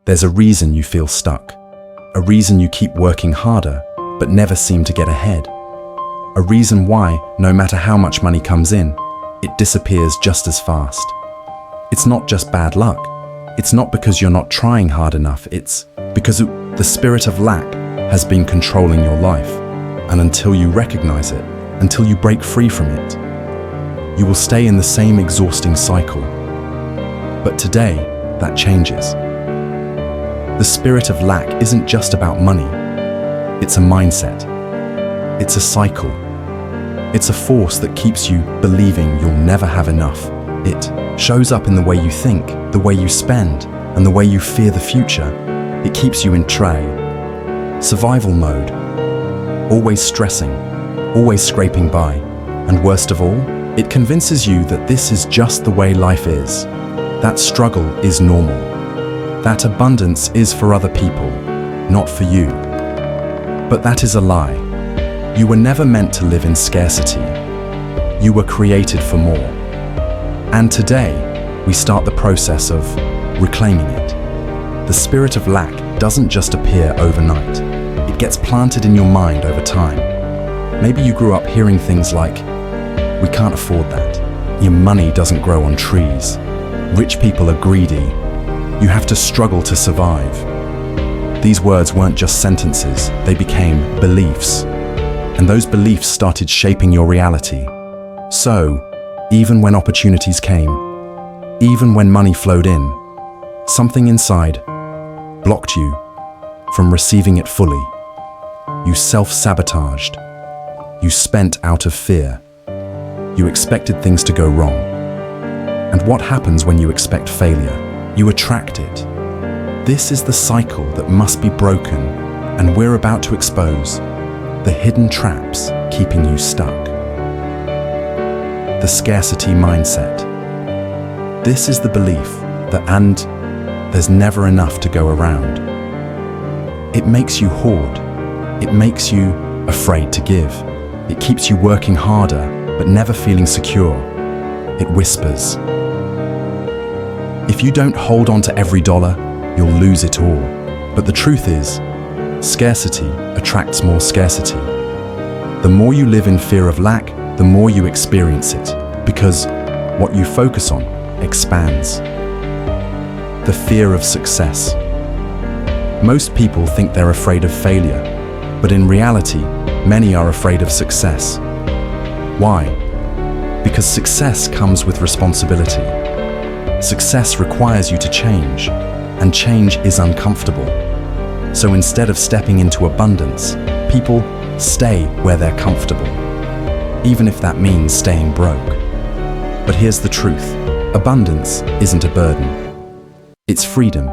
There's a reason you feel stuck, a reason you keep working harder but never seem to get ahead, a reason why, no matter how much money comes in, it disappears just as fast. It's not just bad luck. It's not because you're not trying hard enough. It's because the spirit of lack has been controlling your life. And until you recognize it, until you break free from it, you will stay in the same exhausting cycle. But today, that changes. The spirit of lack isn't just about money. It's a mindset. It's a cycle. It's a force that keeps you believing you'll never have enough. It shows up in the way you think, the way you spend, and the way you fear the future. It keeps you in survival mode, always stressing, always scraping by. And worst of all, it convinces you that this is just the way life is. That struggle is normal. That abundance is for other people, not for you. But that is a lie. You were never meant to live in scarcity. You were created for more. And today, we start the process of reclaiming it. The spirit of lack doesn't just appear overnight. It gets planted in your mind over time. Maybe you grew up hearing things like, "We can't afford that. Your money doesn't grow on trees. Rich people are greedy. You have to struggle to survive." These words weren't just sentences, they became beliefs. And those beliefs started shaping your reality. So, even when opportunities came, even when money flowed in, something inside blocked you from receiving it fully. You self-sabotaged. You spent out of fear. You expected things to go wrong. And what happens when you expect failure? You attract it. This is the cycle that must be broken, and we're about to expose the hidden traps keeping you stuck. The scarcity mindset. This is the belief that there's never enough to go around. It makes you hoard. It makes you afraid to give. It keeps you working harder but never feeling secure. It whispers, if you don't hold on to every dollar, you'll lose it all. But the truth is, scarcity attracts more scarcity. The more you live in fear of lack, the more you experience it, because what you focus on expands. The fear of success. Most people think they're afraid of failure, but in reality, many are afraid of success. Why? Because success comes with responsibility. Success requires you to change, and change is uncomfortable. So instead of stepping into abundance, people stay where they're comfortable, even if that means staying broke. But here's the truth. Abundance isn't a burden. It's freedom,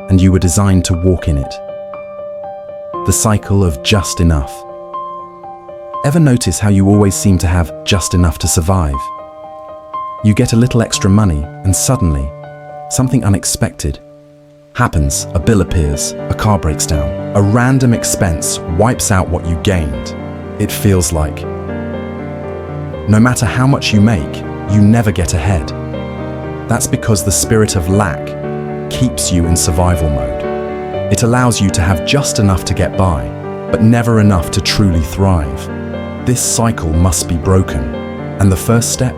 and you were designed to walk in it. The cycle of just enough. Ever notice how you always seem to have just enough to survive? You get a little extra money, and suddenly, something unexpected happens. A bill appears, a car breaks down, a random expense wipes out what you gained. It feels like no matter how much you make, you never get ahead. That's because the spirit of lack keeps you in survival mode. It allows you to have just enough to get by, but never enough to truly thrive. This cycle must be broken, and the first step,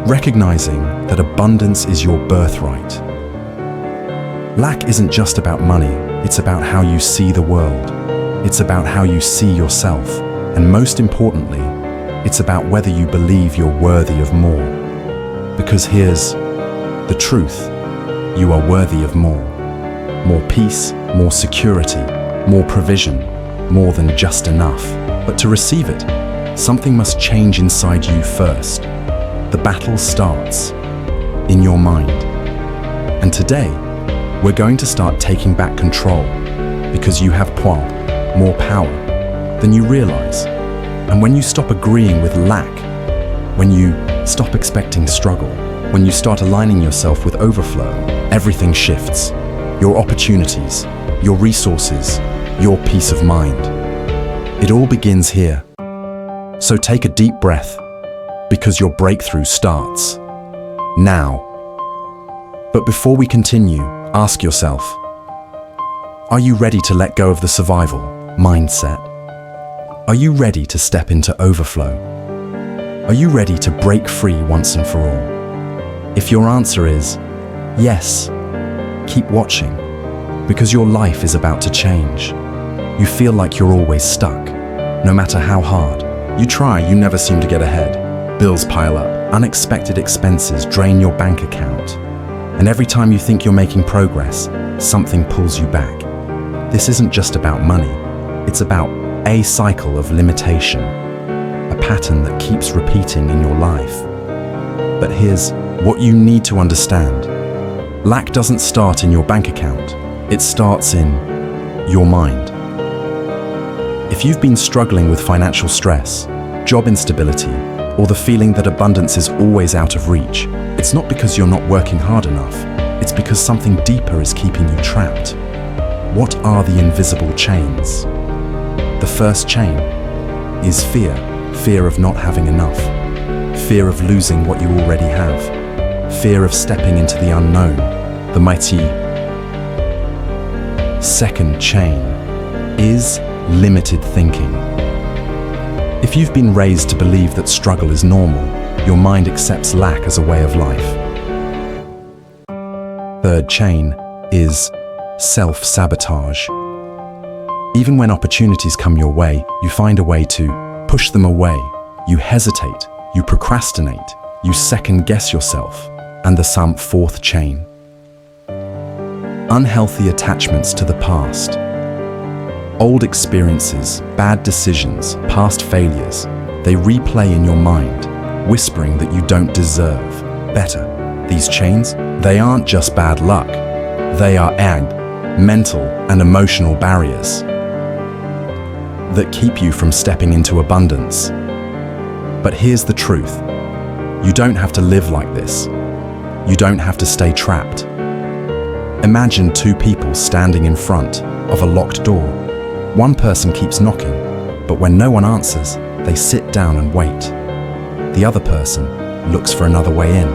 recognizing that abundance is your birthright. Lack isn't just about money, it's about how you see the world. It's about how you see yourself, and most importantly, it's about whether you believe you're worthy of more. Because here's the truth, you are worthy of more. More peace, more security, more provision, more than just enough. But to receive it, something must change inside you first. The battle starts in your mind. And today, we're going to start taking back control, because you have more power than you realize. And when you stop agreeing with lack, when you stop expecting struggle, when you start aligning yourself with overflow, everything shifts. Your opportunities, your resources, your peace of mind. It all begins here. So take a deep breath, because your breakthrough starts now. But before we continue, ask yourself, Are you ready to let go of the survival mindset? Are you ready to step into overflow? Are you ready to break free once and for all? If your answer is yes, keep watching, because your life is about to change. You feel like you're always stuck, no matter how hard. You try, you never seem to get ahead. Bills pile up, unexpected expenses drain your bank account. And every time you think you're making progress, something pulls you back. This isn't just about money, it's about a cycle of limitation, a pattern that keeps repeating in your life. But here's what you need to understand. Lack doesn't start in your bank account, it starts in your mind. If you've been struggling with financial stress, job instability, or the feeling that abundance is always out of reach, it's not because you're not working hard enough, it's because something deeper is keeping you trapped. What are the invisible chains? The first chain is fear. Fear of not having enough. Fear of losing what you already have. Fear of stepping into the unknown. The mighty second chain is limited thinking. If you've been raised to believe that struggle is normal, your mind accepts lack as a way of life. Third chain is self-sabotage. Even when opportunities come your way, you find a way to push them away. You hesitate, you procrastinate, you second-guess yourself. And the fourth chain. Unhealthy attachments to the past. Old experiences, bad decisions, past failures, they replay in your mind, whispering that you don't deserve better. These chains, they aren't just bad luck. They are mental and emotional barriers that keep you from stepping into abundance. But here's the truth. You don't have to live like this. You don't have to stay trapped. Imagine two people standing in front of a locked door. One person keeps knocking, but when no one answers, they sit down and wait. The other person looks for another way in.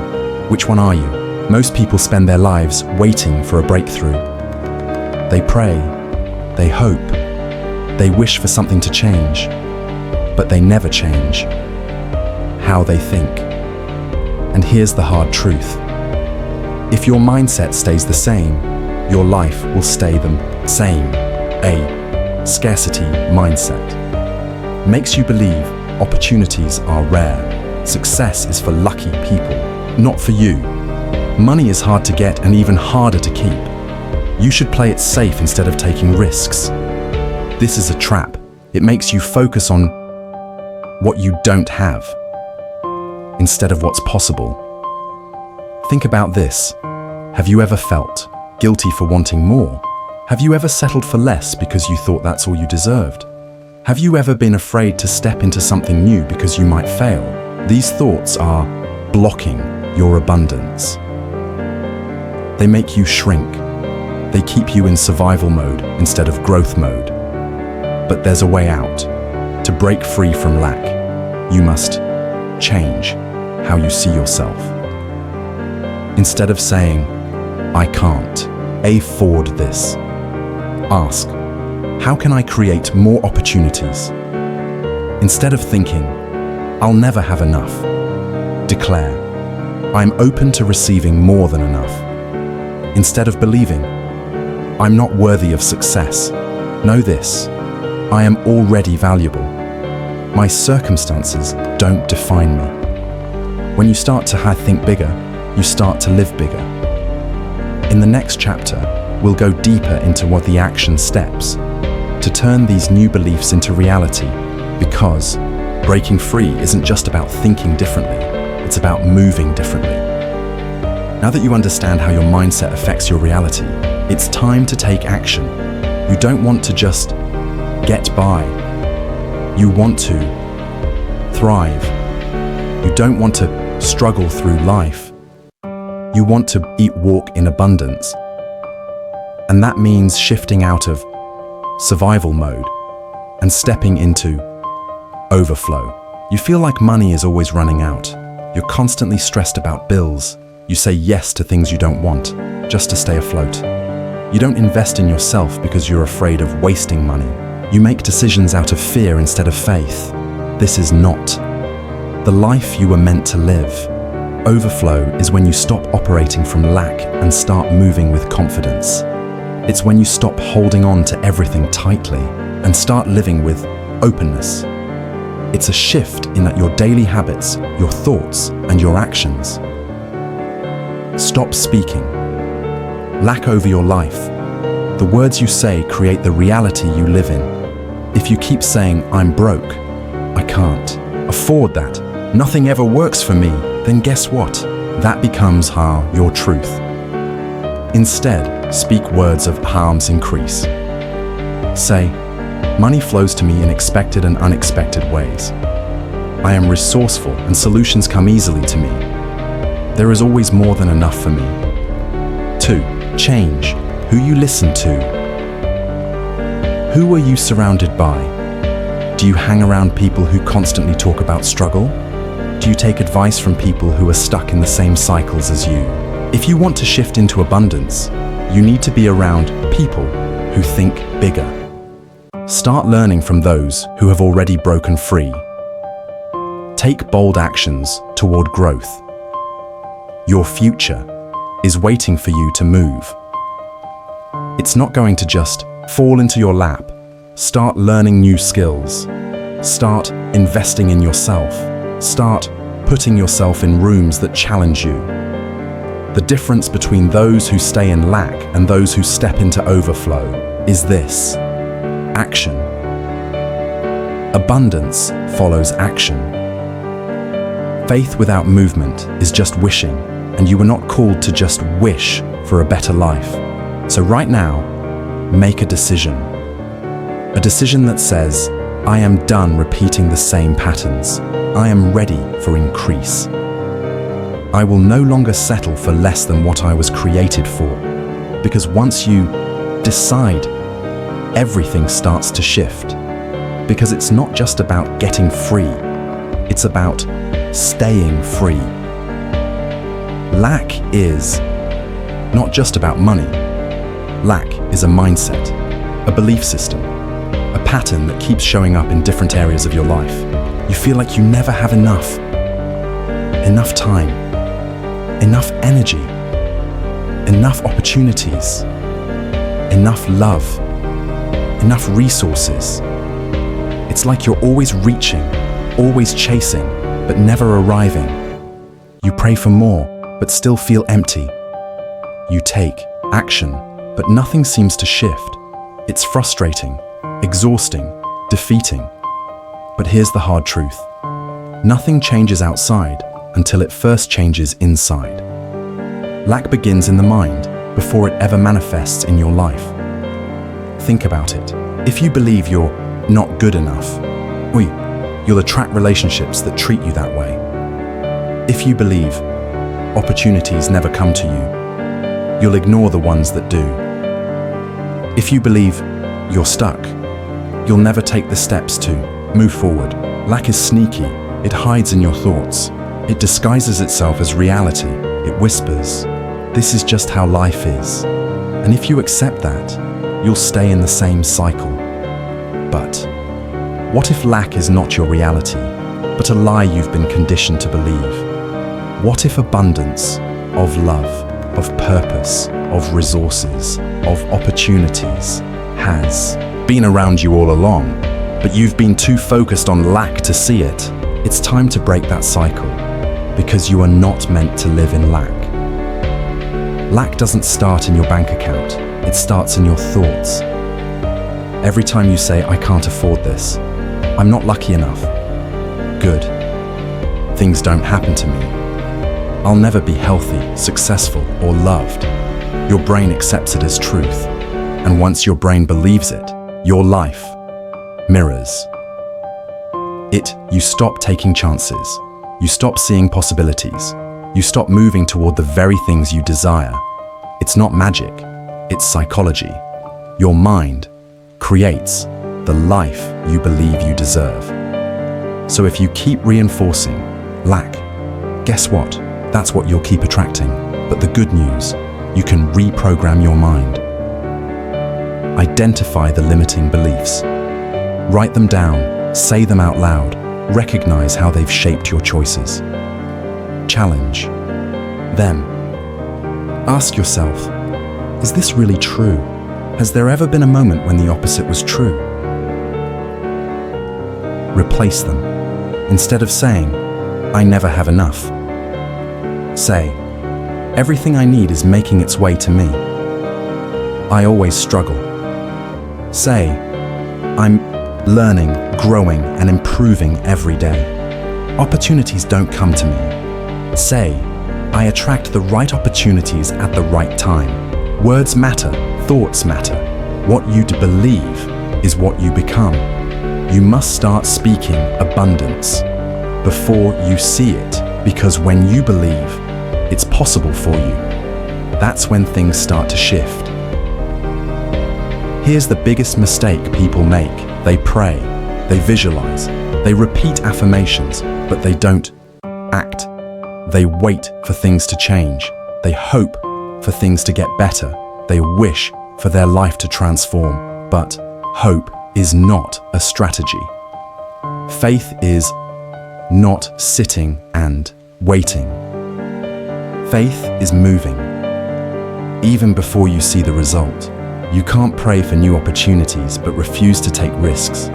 Which one are you? Most people spend their lives waiting for a breakthrough. They pray, they hope, they wish for something to change, but they never change how they think. And here's the hard truth. If your mindset stays the same, your life will stay the same. A scarcity mindset makes you believe opportunities are rare. Success is for lucky people, not for you. Money is hard to get and even harder to keep. You should play it safe instead of taking risks. This is a trap. It makes you focus on what you don't have instead of what's possible. Think about this. Have you ever felt guilty for wanting more? Have you ever settled for less because you thought that's all you deserved? Have you ever been afraid to step into something new because you might fail? These thoughts are blocking your abundance. They make you shrink. They keep you in survival mode instead of growth mode. But there's a way out. To break free from lack, you must change how you see yourself. Instead of saying, I can't afford this, ask, how can I create more opportunities? Instead of thinking, I'll never have enough, declare, I'm open to receiving more than enough. Instead of believing, I'm not worthy of success, know this, I am already valuable. My circumstances don't define me. When you start to think bigger, you start to live bigger. In the next chapter, we'll go deeper into what the action steps to turn these new beliefs into reality, because breaking free isn't just about thinking differently, it's about moving differently. Now that you understand how your mindset affects your reality, it's time to take action. You don't want to just get by. You want to thrive. You don't want to struggle through life. You want to walk in abundance. And that means shifting out of survival mode and stepping into overflow. You feel like money is always running out. You're constantly stressed about bills. You say yes to things you don't want, just to stay afloat. You don't invest in yourself because you're afraid of wasting money. You make decisions out of fear instead of faith. This is not the life you were meant to live. Overflow is when you stop operating from lack and start moving with confidence. It's when you stop holding on to everything tightly and start living with openness. It's a shift in that your daily habits, your thoughts, and your actions. Stop speaking lack over your life. The words you say create the reality you live in. If you keep saying, "I'm broke, I can't afford that, nothing ever works for me," then guess what? That becomes your truth. Instead, speak words of harm's increase. Say, "Money flows to me in expected and unexpected ways. I am resourceful and solutions come easily to me. There is always more than enough for me." 2. Change who you listen to. Who are you surrounded by? Do you hang around people who constantly talk about struggle? Do you take advice from people who are stuck in the same cycles as you? If you want to shift into abundance, you need to be around people who think bigger. Start learning from those who have already broken free. Take bold actions toward growth. Your future is waiting for you to move. It's not going to just fall into your lap. Start learning new skills. Start investing in yourself. Start putting yourself in rooms that challenge you. The difference between those who stay in lack and those who step into overflow is this: action. Abundance follows action. Faith without movement is just wishing, and you were not called to just wish for a better life. So right now, make a decision. A decision that says, "I am done repeating the same patterns. I am ready for increase. I will no longer settle for less than what I was created for." Because once you decide, everything starts to shift. Because it's not just about getting free, it's about staying free. Lack is not just about money. Lack is a mindset, a belief system, a pattern that keeps showing up in different areas of your life. You feel like you never have enough time, enough energy, enough opportunities, enough love, enough resources. It's like you're always reaching, always chasing, but never arriving. You pray for more, but still feel empty. You take action, but nothing seems to shift. It's frustrating, exhausting, defeating. But here's the hard truth. Nothing changes outside until it first changes inside. Lack begins in the mind before it ever manifests in your life. Think about it. If you believe you're not good enough, you'll attract relationships that treat you that way. If you believe opportunities never come to you, you'll ignore the ones that do. If you believe you're stuck, you'll never take the steps to move forward. Lack is sneaky. It hides in your thoughts. It disguises itself as reality. It whispers, "This is just how life is." And if you accept that, you'll stay in the same cycle. But what if lack is not your reality, but a lie you've been conditioned to believe? What if abundance of love, of purpose, of resources, of opportunities has been around you all along, but you've been too focused on lack to see it? It's time to break that cycle, because you are not meant to live in lack. Lack doesn't start in your bank account, it starts in your thoughts. Every time you say, "I can't afford this," "I'm not lucky enough," "Good, things don't happen to me," "I'll never be healthy, successful, or loved," your brain accepts it as truth. And once your brain believes it, your life mirrors it. You stop taking chances. You stop seeing possibilities. You stop moving toward the very things you desire. It's not magic, it's psychology. Your mind creates the life you believe you deserve. So if you keep reinforcing lack, guess what? That's what you'll keep attracting. But the good news, you can reprogram your mind. Identify the limiting beliefs. Write them down, say them out loud, recognize how they've shaped your choices. Challenge them. Ask yourself, is this really true? Has there ever been a moment when the opposite was true? Replace them. Instead of saying, I never have enough, say, everything I need is making its way to me. I always struggle. Say, I'm learning, growing, and improving every day. Opportunities don't come to me. Say, I attract the right opportunities at the right time. Words matter, thoughts matter. What you believe is what you become. You must start speaking abundance before you see it, because when you believe it's possible for you, that's when things start to shift. Here's the biggest mistake people make. They pray, they visualize, they repeat affirmations, but they don't act. They wait for things to change. They hope for things to get better. They wish for their life to transform. But hope is not a strategy. Faith is not sitting and waiting. Faith is moving, even before you see the result. You can't pray for new opportunities but refuse to take risks.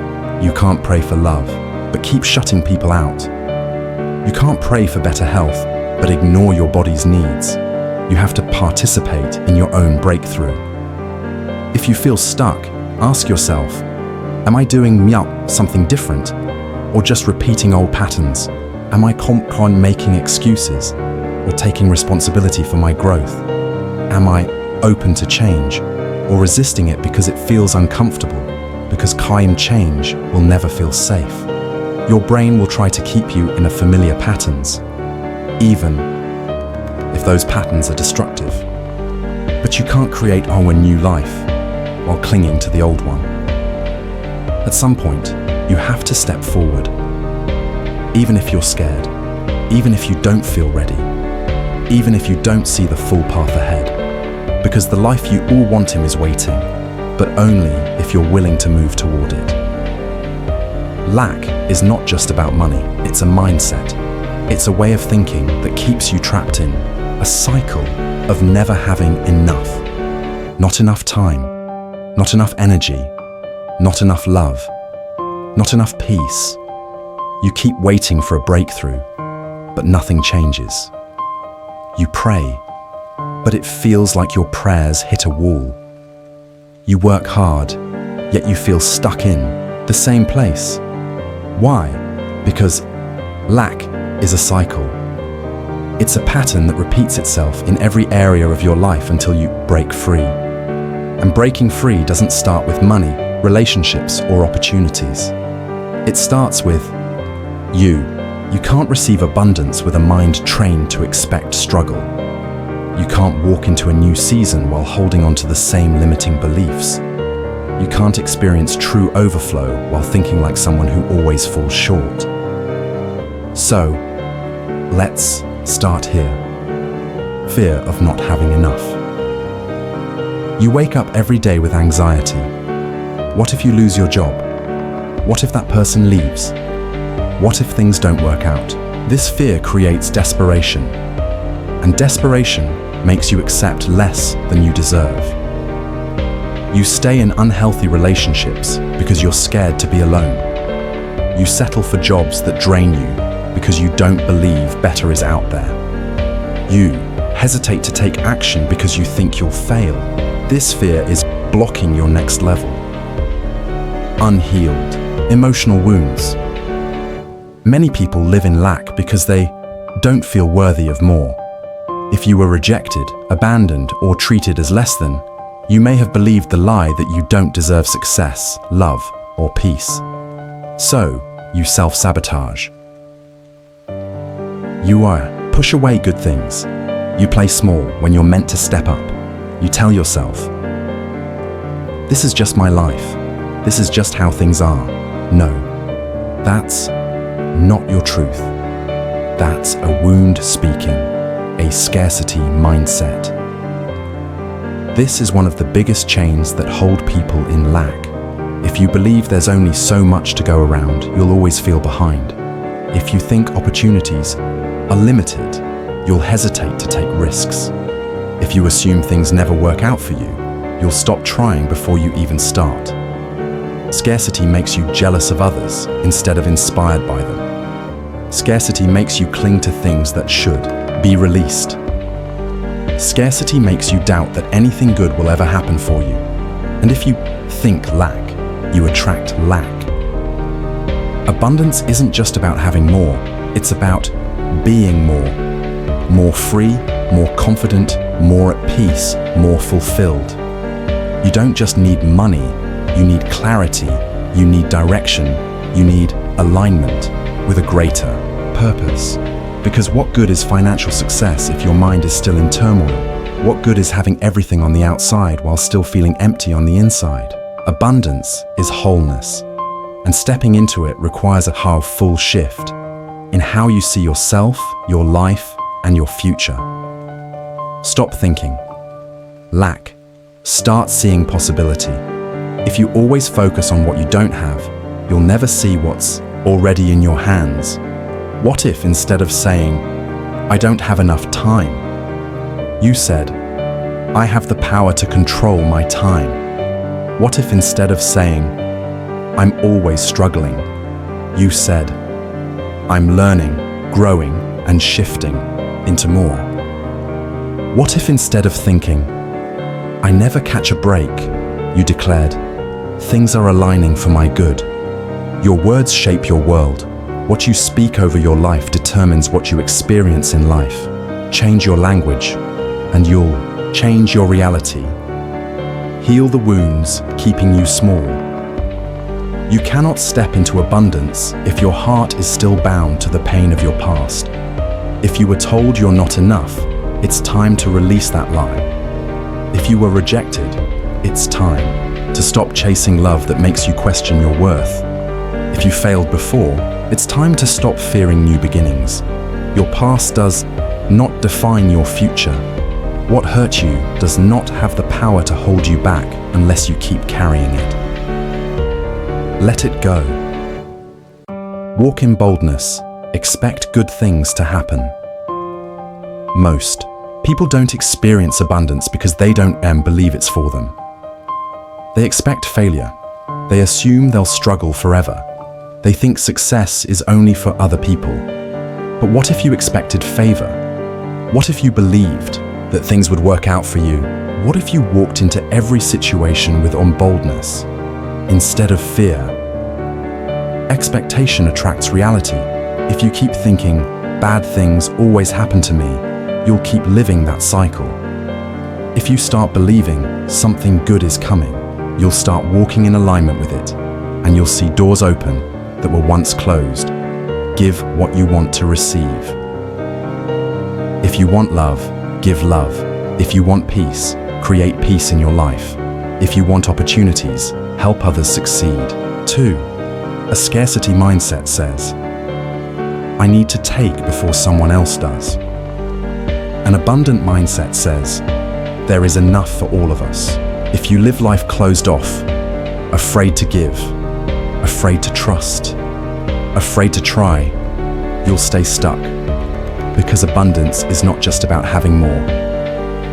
You can't pray for love but keep shutting people out. You can't pray for better health but ignore your body's needs. You have to participate in your own breakthrough. If you feel stuck, ask yourself, am I doing something different? Or just repeating old patterns? Am I making excuses? Or taking responsibility for my growth? Am I open to change? Or resisting it because it feels uncomfortable? Because kind change will never feel safe. Your brain will try to keep you in familiar patterns, even if those patterns are destructive. But you can't create a new life while clinging to the old one. At some point, you have to step forward, even if you're scared, even if you don't feel ready, even if you don't see the full path ahead, because the life you all want is waiting, but only if you're willing to move toward it. Lack is not just about money, it's a mindset. It's a way of thinking that keeps you trapped in a cycle of never having enough. Not enough time, not enough energy, not enough love, not enough peace. You keep waiting for a breakthrough, but nothing changes. You pray, but it feels like your prayers hit a wall. You work hard, yet you feel stuck in the same place. Why? Because lack is a cycle. It's a pattern that repeats itself in every area of your life until you break free. And breaking free doesn't start with money, relationships, or opportunities. It starts with you. You can't receive abundance with a mind trained to expect struggle. You can't walk into a new season while holding on to the same limiting beliefs. You can't experience true overflow while thinking like someone who always falls short. So, let's start here. Fear of not having enough. You wake up every day with anxiety. What if you lose your job? What if that person leaves? What if things don't work out? This fear creates desperation, and desperation makes you accept less than you deserve. You stay in unhealthy relationships because you're scared to be alone. You settle for jobs that drain you because you don't believe better is out there. You hesitate to take action because you think you'll fail. This fear is blocking your next level. Unhealed emotional wounds. Many people live in lack because they don't feel worthy of more. If you were rejected, abandoned, or treated as less than, you may have believed the lie that you don't deserve success, love, or peace. So, you self-sabotage. You push away good things. You play small when you're meant to step up. You tell yourself, this is just my life. This is just how things are. No, that's not your truth. That's a wound speaking, a scarcity mindset. This is one of the biggest chains that hold people in lack. If you believe there's only so much to go around, you'll always feel behind. If you think opportunities are limited, you'll hesitate to take risks. If you assume things never work out for you, you'll stop trying before you even start. Scarcity makes you jealous of others instead of inspired by them. Scarcity makes you cling to things that should be released. Scarcity makes you doubt that anything good will ever happen for you. And if you think lack, you attract lack. Abundance isn't just about having more, it's about being more. More free, more confident, more at peace, more fulfilled. You don't just need money, you need clarity, you need direction, you need alignment with a greater purpose. Because what good is financial success if your mind is still in turmoil? What good is having everything on the outside while still feeling empty on the inside? Abundance is wholeness, and stepping into it requires a full shift in how you see yourself, your life, and your future. Stop thinking lack. Start seeing possibility. If you always focus on what you don't have, you'll never see what's already in your hands. What if instead of saying, "I don't have enough time," you said, "I have the power to control my time"? What if instead of saying, "I'm always struggling," you said, "I'm learning, growing, and shifting into more"? What if instead of thinking, "I never catch a break," you declared, "Things are aligning for my good"? Your words shape your world. What you speak over your life determines what you experience in life. Change your language, and you'll change your reality. Heal the wounds keeping you small. You cannot step into abundance if your heart is still bound to the pain of your past. If you were told you're not enough, it's time to release that lie. If you were rejected, it's time to stop chasing love that makes you question your worth. If you failed before, it's time to stop fearing new beginnings. Your past does not define your future. What hurt you does not have the power to hold you back unless you keep carrying it. Let it go. Walk in boldness. Expect good things to happen. Most people don't experience abundance because they don't believe it's for them. They expect failure. They assume they'll struggle forever. They think success is only for other people. But what if you expected favor? What if you believed that things would work out for you? What if you walked into every situation with boldness instead of fear? Expectation attracts reality. If you keep thinking, "Bad things always happen to me," you'll keep living that cycle. If you start believing something good is coming, you'll start walking in alignment with it, and you'll see doors open that were once closed. Give what you want to receive. If you want love, give love. If you want peace, create peace in your life. If you want opportunities, help others succeed. 2. A scarcity mindset says, "I need to take before someone else does." An abundant mindset says, "There is enough for all of us." If you live life closed off, afraid to give, afraid to trust, afraid to try, you'll stay stuck. Because abundance is not just about having more,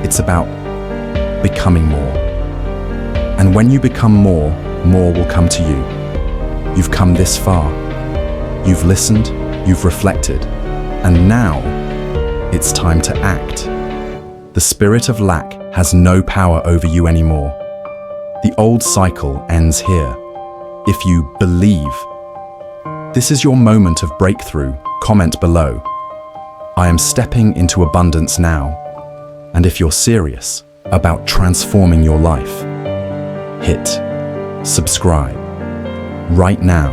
it's about becoming more. And when you become more, more will come to you. You've come this far. You've listened, you've reflected, and now it's time to act. The spirit of lack has no power over you anymore. The old cycle ends here. If you believe. This is your moment of breakthrough. Comment below. I am stepping into abundance now. And if you're serious about transforming your life, hit subscribe right now,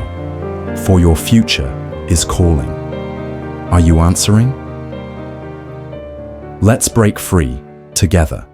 for your future is calling. Are you answering? Let's break free together.